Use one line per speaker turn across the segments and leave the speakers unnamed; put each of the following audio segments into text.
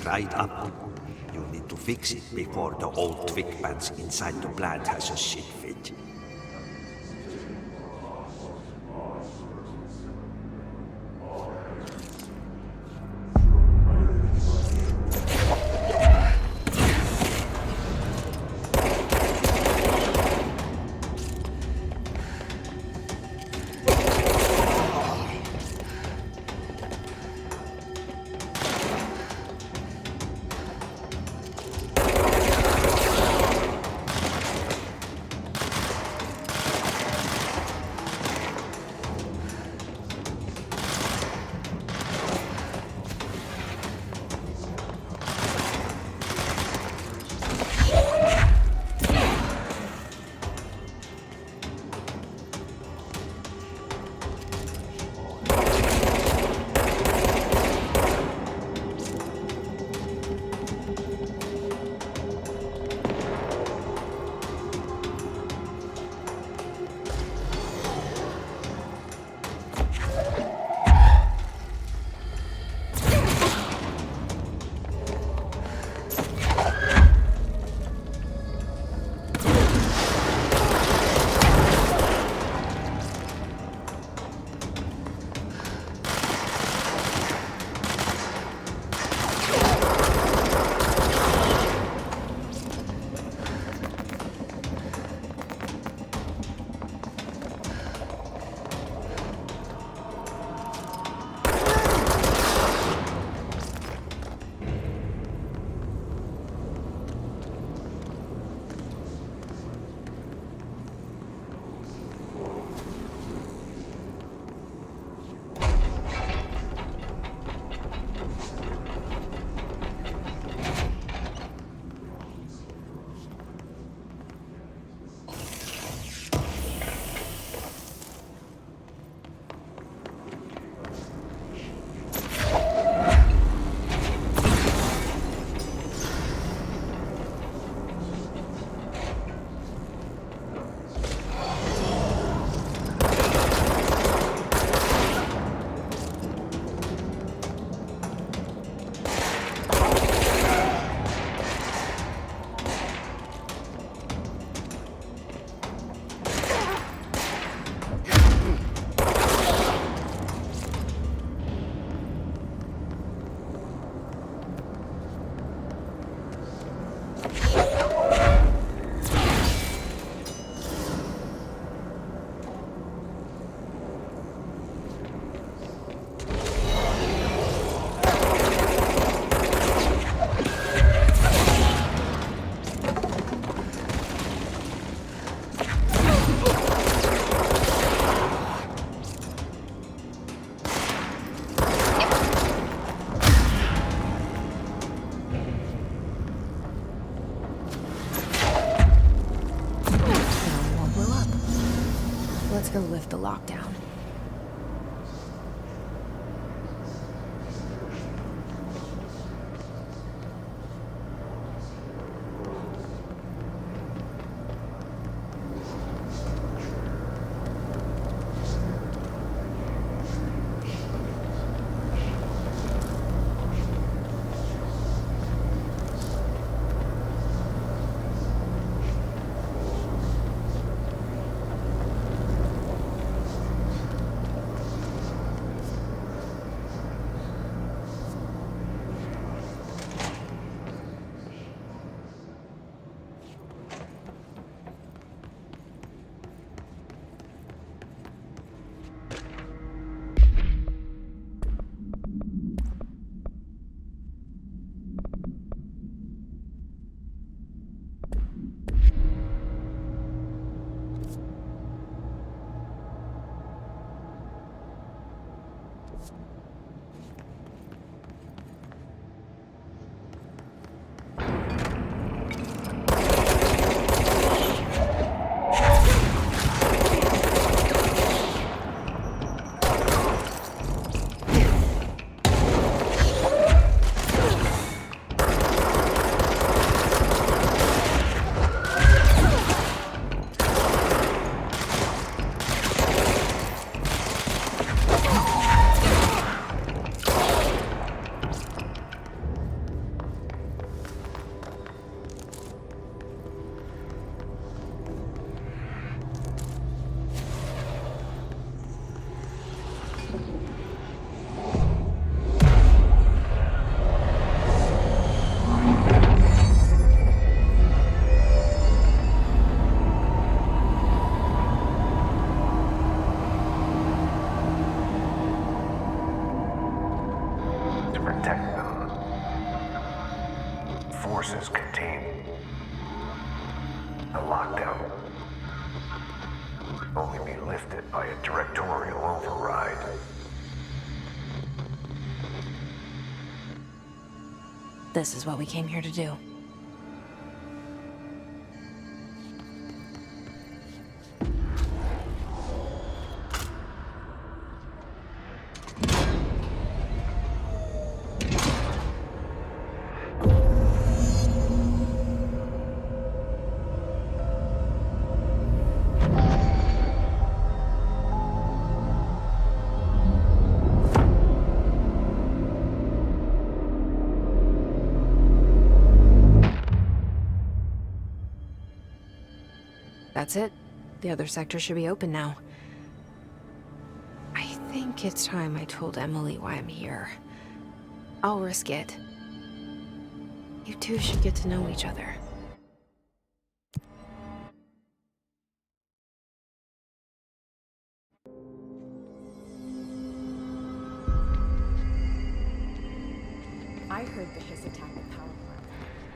dried up. You'll need to fix it before the old twig bands inside the plant has a shit fit.
Let's go lift the lockdown.
forces contain the lockdown. Only be lifted by a directorial override.
This is what we came here to do. That's it. The other sector should be open now. I think it's time I told Emily why I'm here. I'll risk it. You two should get to know each other.
I heard the Hiss attack the power plant.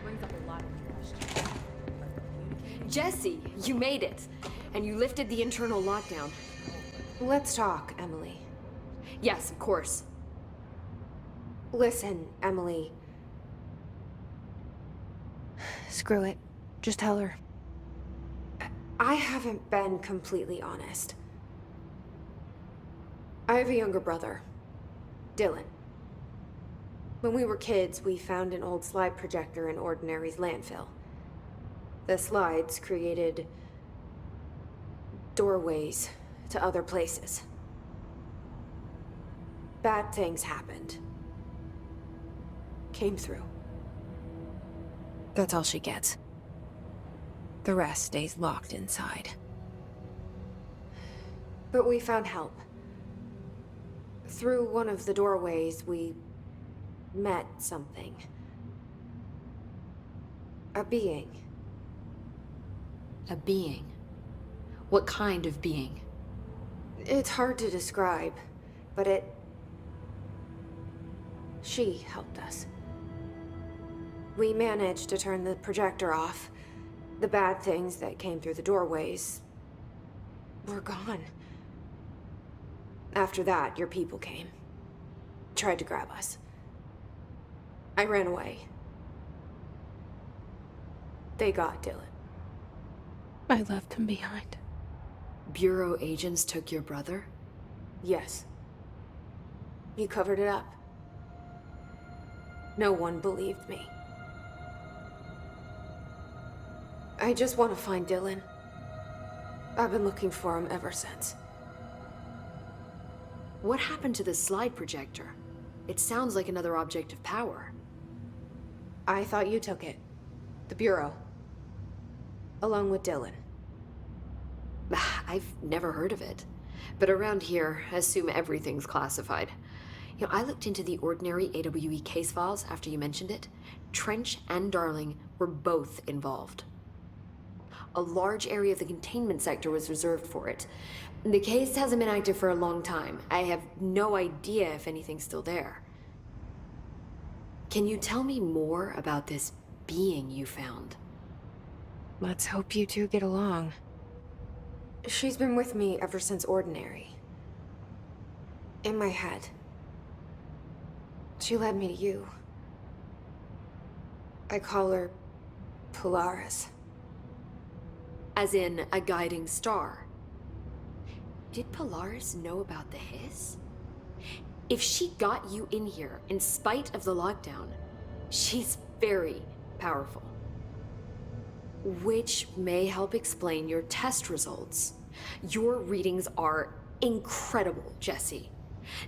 Brings up a lot of questions.
Jesse, you made it. And you lifted the internal lockdown.
Let's talk, Emily.
Yes, of course.
Listen, Emily. Screw it. Just tell her. I haven't been completely honest. I have a younger brother, Dylan. When we were kids, we found an old slide projector in Ordinary's landfill. The slides created doorways to other places. Bad things happened. Came through. That's all she gets. The rest stays locked inside. But we found help. Through one of the doorways, we met something. A being.
A being? What kind of being?
It's hard to describe, but she helped us. We managed to turn the projector off. The bad things that came through the doorways were gone. After that, your people came. Tried to grab us. I ran away. They got Dylan. I left him behind.
Bureau agents took your brother?
Yes. You covered it up. No one believed me. I just want to find Dylan. I've been looking for him ever since.
What happened to the slide projector? It sounds like another object of power.
I thought you took it. The Bureau. Along with Dylan.
I've never heard of it. But around here, I assume everything's classified. You know, I looked into the Ordinary AWE case files after you mentioned it. Trench and Darling were both involved. A large area of the containment sector was reserved for it. The case hasn't been active for a long time. I have no idea if anything's still there. Can you tell me more about this being you found?
Let's hope you two get along. She's been with me ever since Ordinary. In my head. She led me to you. I call her Polaris.
As in a guiding star. Did Polaris know about the Hiss? If she got you in here in spite of the lockdown, she's very powerful. Which may help explain your test results. Your readings are incredible, Jesse.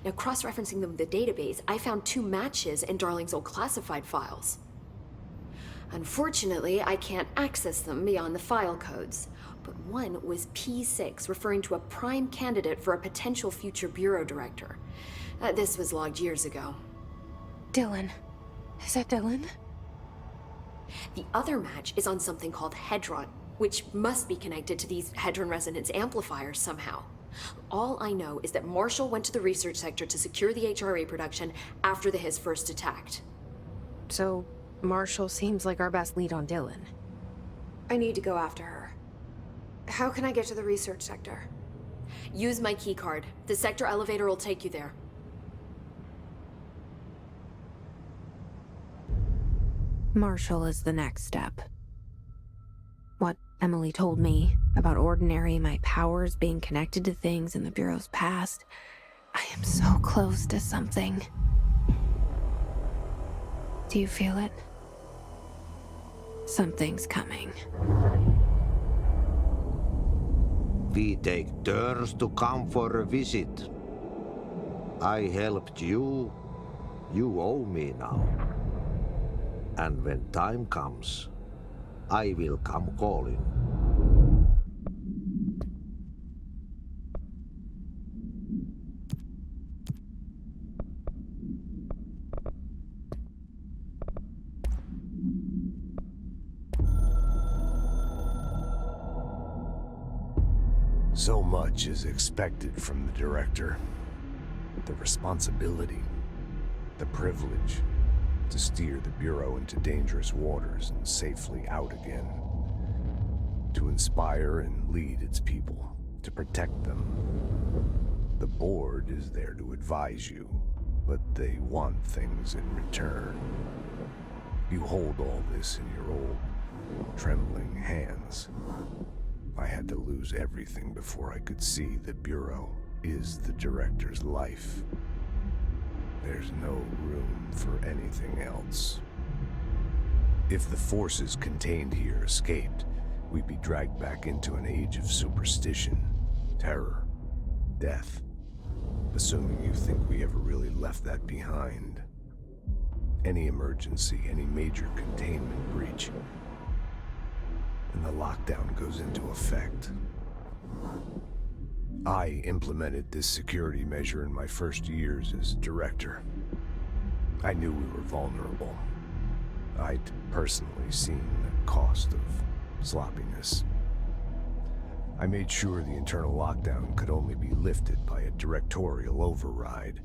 Now, cross-referencing them with the database, I found 2 matches in Darling's old classified files. Unfortunately, I can't access them beyond the file codes, but one was P6, referring to a prime candidate for a potential future bureau director. This was logged years ago.
Dylan. Is that Dylan?
The other match is on something called Hedron, which must be connected to these Hedron resonance amplifiers somehow. All I know is that Marshall went to the research sector to secure the HRA production after the Hiss first attacked.
So, Marshall seems like our best lead on Dylan. I need to go after her. How can I get to the research sector?
Use my keycard. The sector elevator will take you there.
Marshall is the next step. What Emily told me about Ordinary, my powers being connected to things in the Bureau's past. I am so close to something. Do you feel it? Something's coming.
We take turns to come for a visit. I helped you. You owe me now. And when time comes, I will come calling.
So much is expected from the director. The responsibility, the privilege to steer the Bureau into dangerous waters and safely out again. To inspire and lead its people, to protect them. The board is there to advise you, but they want things in return. You hold all this in your old, trembling hands. I had to lose everything before I could see the Bureau is the director's life. There's no room for anything else. If the forces contained here escaped, we'd be dragged back into an age of superstition, terror, death. Assuming you think we ever really left that behind. Any emergency, any major containment breach, and the lockdown goes into effect. I implemented this security measure in my first years as director. I knew we were vulnerable. I'd personally seen the cost of sloppiness. I made sure the internal lockdown could only be lifted by a directorial override,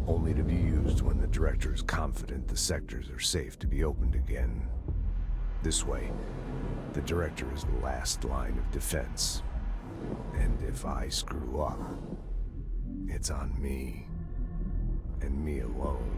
only to be used when the director is confident the sectors are safe to be opened again. This way, the director is the last line of defense. And if I screw up, it's on me, and me alone.